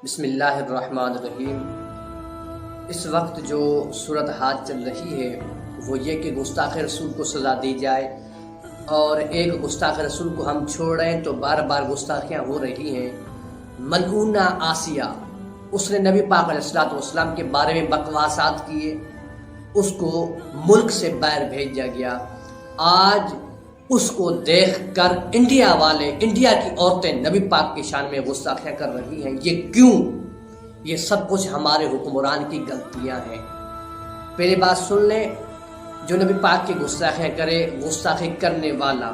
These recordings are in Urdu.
بسم اللہ الرحمن الرحیم۔ اس وقت جو صورتحال چل رہی ہے وہ یہ کہ گستاخ رسول کو سزا دی جائے، اور ایک گستاخ رسول کو ہم چھوڑ رہے ہیں تو بار بار گستاخیاں ہو رہی ہیں۔ ملعونہ آسیہ، اس نے نبی پاک علیہ الصلوۃ والسلام کے بارے میں بکواسات کیے، اس کو ملک سے باہر بھیجا گیا۔ آج اس کو دیکھ کر انڈیا کی عورتیں نبی پاک کی شان میں گستاخیاں کر رہی ہیں۔ یہ کیوں؟ یہ سب کچھ ہمارے حکمران کی غلطیاں ہیں۔ پہلی بات سن لیں، جو نبی پاک کی گستاخیاں کرے، گستاخی کرنے والا،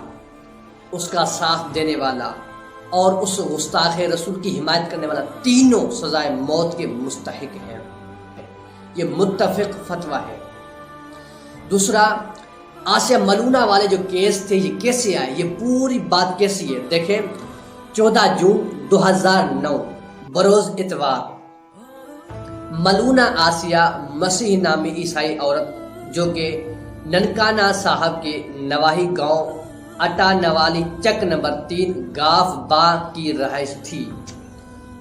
اس کا ساتھ دینے والا اور اس گستاخ رسول کی حمایت کرنے والا، تینوں سزائے موت کے مستحق ہیں۔ یہ متفق فتویٰ ہے۔ دوسرا، آسیہ ملعونہ والے جو کیس تھے یہ کیسے آئے، یہ پوری بات کیسی ہے دیکھیں۔ 14 جون 2009 بروز اتوار، ملعونہ آسیہ مسیح نامی عیسائی عورت جو کہ ننکانہ صاحب کے نواحی گاؤں اٹا نوالی چک نمبر 3 گاف باغ کی رہائش تھی،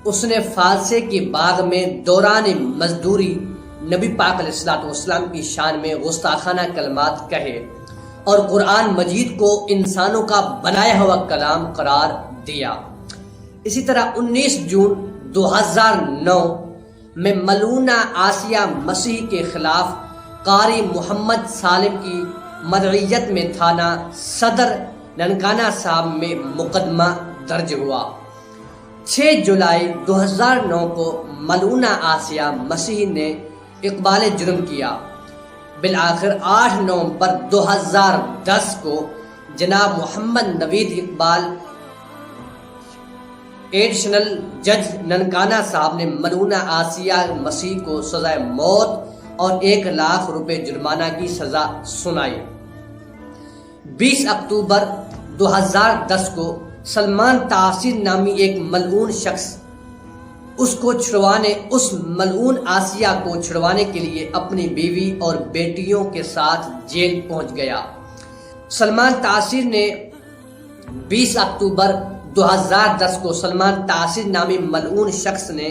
اس نے فالسے کے باغ میں دوران مزدوری نبی پاک علیہ الصلوۃ والسلام کی شان میں گستاخانہ کلمات کہے اور قرآن مجید کو انسانوں کا بنایا ہوا کلام قرار دیا۔ اسی طرح 19 جون 2009 میں ملعونہ آسیہ مسیح کے خلاف قاری محمد سالم کی مدعیت میں تھانہ صدر ننکانہ صاحب میں مقدمہ درج ہوا۔ 6 جولائی 2009 کو ملعونہ آسیہ مسیح نے اقبال جرم کیا۔ بالآخر 8 نومبر 2010 کو جناب محمد نوید اقبال ایڈیشنل جج ننکانہ صاحب نے ملعونہ آسیہ مسیح کو سزائے موت اور 1 لاکھ روپے جرمانہ کی سزا سنائی۔ 20 اکتوبر 2010 کو سلمان تاثیر نامی ایک ملعون شخص اس ملعون آسیہ کو چھڑوانے کے لیے اپنی بیوی اور بیٹیوں کے ساتھ جیل پہنچ گیا۔ سلمان تاثیر نے 20 اکتوبر 2010 کو سلمان تاثیر نامی ملعون شخص نے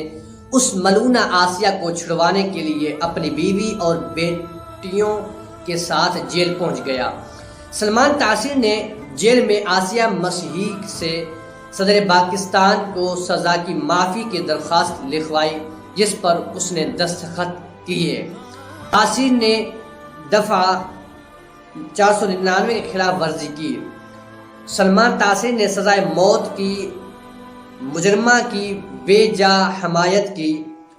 اس ملعونہ آسیہ کو چھڑوانے کے لیے اپنی بیوی اور بیٹیوں کے ساتھ جیل پہنچ گیا۔ سلمان تاثیر نے جیل میں آسیہ مسیح سے صدر پاکستان کو سزا کی معافی کی درخواست لکھوائی، جس پر اس نے دستخط کیے۔ تاثیر نے دفعہ 499 کی خلاف ورزی کی۔ سلمان تاثیر نے سزائے موت کی مجرمہ کی بے جا حمایت کی۔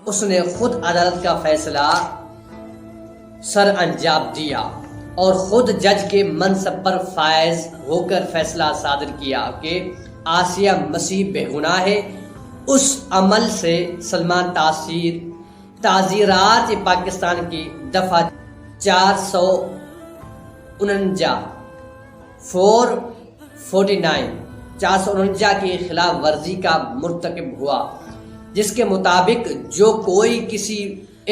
اس نے خود عدالت کا فیصلہ سر انجام دیا اور خود جج کے منصب پر فائز ہو کر فیصلہ صادر کیا کہ آسیہ مسیح بے گناہ ہے۔ اس عمل سے سلمان تاثیر تعزیرات پاکستان کی دفعہ 449 کی خلاف ورزی کا مرتکب ہوا، جس کے مطابق جو کوئی کسی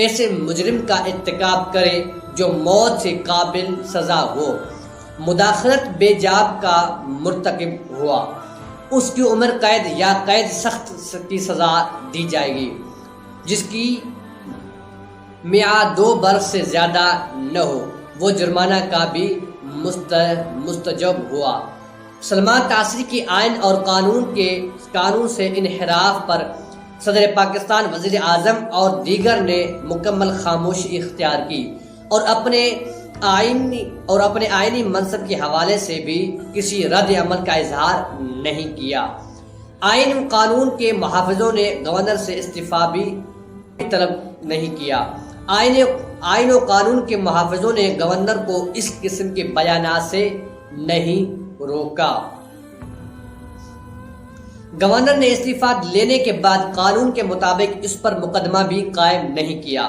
ایسے مجرم کا ارتکاب کرے جو موت سے قابل سزا ہو، مداخلت بے جاب کا مرتکب ہوا، اس کی عمر قید یا قید سخت کی سزا دی جائے گی، جس کی میعاد 2 برس سے زیادہ نہ ہو، وہ جرمانہ کا بھی مستجب ہوا۔ سلمان تاثیر کی آئین اور قانون سے انحراف پر صدر پاکستان، وزیر اعظم اور دیگر نے مکمل خاموشی اختیار کی اور اپنے آئینی منصب کے حوالے سے بھی کسی رد عمل کا اظہار نہیں کیا۔ آئین و قانون کے محافظوں نے گورنر سے استعفیٰ بھی طلب نہیں کیا۔ آئین و قانون کے محافظوں نے گورنر کو اس قسم کے بیانات سے نہیں روکا۔ گورنر نے استعفیٰ لینے کے بعد قانون کے مطابق اس پر مقدمہ بھی قائم نہیں کیا۔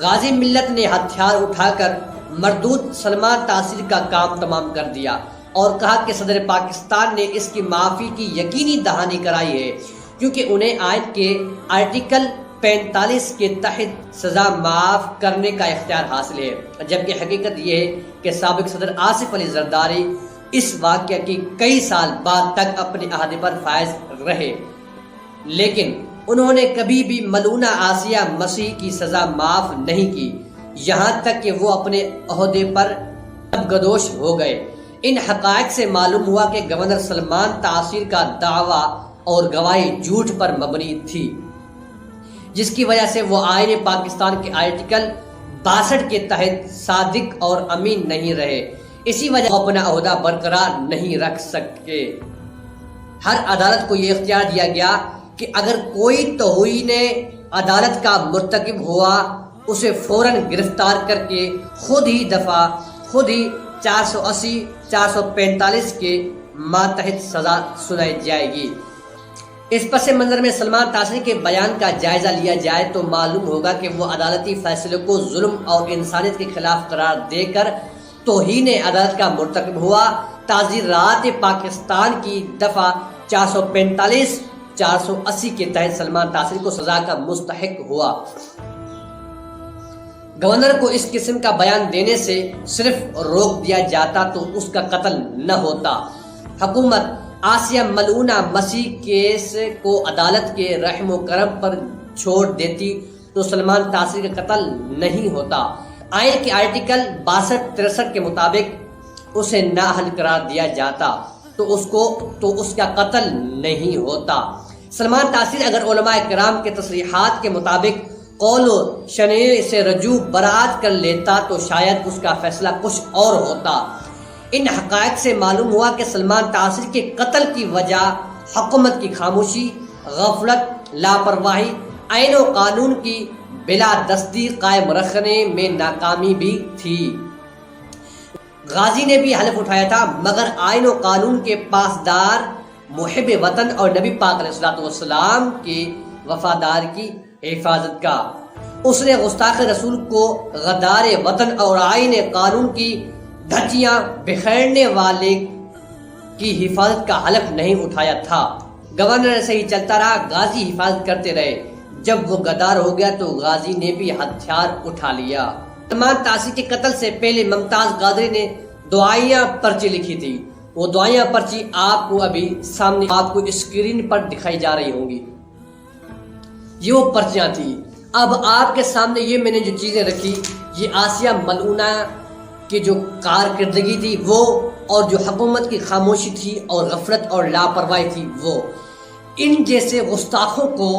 غازی ملت نے ہتھیار اٹھا کر مردود سلمان تاثیر کا کام تمام کر دیا اور کہا کہ صدر پاکستان نے اس کی معافی کی یقینی دہانی کرائی ہے، کیونکہ انہیں آئین کے آرٹیکل 45 کے تحت سزا معاف کرنے کا اختیار حاصل ہے، جبکہ حقیقت یہ ہے کہ سابق صدر آصف علی زرداری اس واقعہ کی کئی سال بعد تک اپنے عہدے پر فائز رہے، لیکن انہوں نے کبھی بھی ملونہ آسیہ مسیح کی سزا معاف نہیں کی، یہاں تک کہ وہ اپنے عہدے پر گدوش ہو گئے۔ ان حقائق سے معلوم ہوا کہ گورنر سلمان تاثیر کا دعویٰ اور گواہی جھوٹ پر مبنی تھی، جس کی وجہ سے وہ آئین پاکستان کے آرٹیکل 62 کے تحت صادق اور امین نہیں رہے۔ اسی وجہ وہ اپنا عہدہ برقرار نہیں رکھ سکے۔ ہر عدالت کو یہ اختیار دیا گیا کہ اگر کوئی توہین عدالت کا مرتکب ہوا اسے فوراً گرفتار کر کے خود ہی 480 445 کے ماتحت سزا سنائی جائے گی۔ اس پس منظر میں سلمان تاثری کے بیان کا جائزہ لیا جائے تو معلوم ہوگا کہ وہ عدالتی فیصلے کو ظلم اور انسانیت کے خلاف قرار دے کر توہین عدالت کا مرتکب ہوا۔ تعزیرات پاکستان کی دفعہ 445 480 کے تحت سلمان تاثری کو سزا کا مستحق ہوا۔ گورنر کو اس قسم کا بیان دینے سے صرف روک دیا جاتا تو اس کا قتل نہ ہوتا۔ حکومت آسیہ ملعونہ مسیح کیس کو عدالت کے رحم و کرم پر چھوڑ دیتی تو سلمان تاثری کا قتل نہیں ہوتا۔ آئین کے آرٹیکل 62-63 کے مطابق اسے نااہل قرار دیا جاتا تو اس کا قتل نہیں ہوتا۔ سلمان تاثری اگر علماء کرام کے تصریحات کے مطابق قول و شنیع سے رجوع برات کر لیتا تو شاید اس کا فیصلہ کچھ اور ہوتا۔ ان حقائق سے معلوم ہوا کہ سلمان تاثری کے قتل کی وجہ حکومت کی خاموشی، غفلت، لاپرواہی، آئین و قانون کی بلا دستی قائم رکھنے میں ناکامی بھی تھی۔ غازی نے بھی حلف اٹھایا تھا مگر آئین و قانون کے پاسدار، محب وطن اور نبی پاک علیہ السلام کے وفادار کی حفاظت کا۔ اس نے گستاخ رسول کو غدار وطن اور آئین قانون کی دھجیاں بکھیرنے والے کی حفاظت کا حلف نہیں اٹھایا تھا۔ گورنر ایسے ہی چلتا رہا، غازی حفاظت کرتے رہے۔ جب وہ غدار ہو گیا تو غازی نے بھی ہتھیار اٹھا لیا۔ سلمان تاثری کے قتل سے پہلے ممتاز قادری نے دعائیاں پرچی لکھی تھی۔ وہ دعائیاں پرچی آپ کو ابھی سامنے آپ کو اسکرین پر دکھائی جا رہی ہوں گی۔ یہ وہ پرچیاں تھیں۔ اب آپ کے سامنے یہ میں نے جو چیزیں رکھی، یہ آسیہ ملعونہ کی جو کارکردگی تھی وہ، اور جو حکومت کی خاموشی تھی اور غفلت اور لاپرواہی تھی وہ۔ ان جیسے گستاخوں کو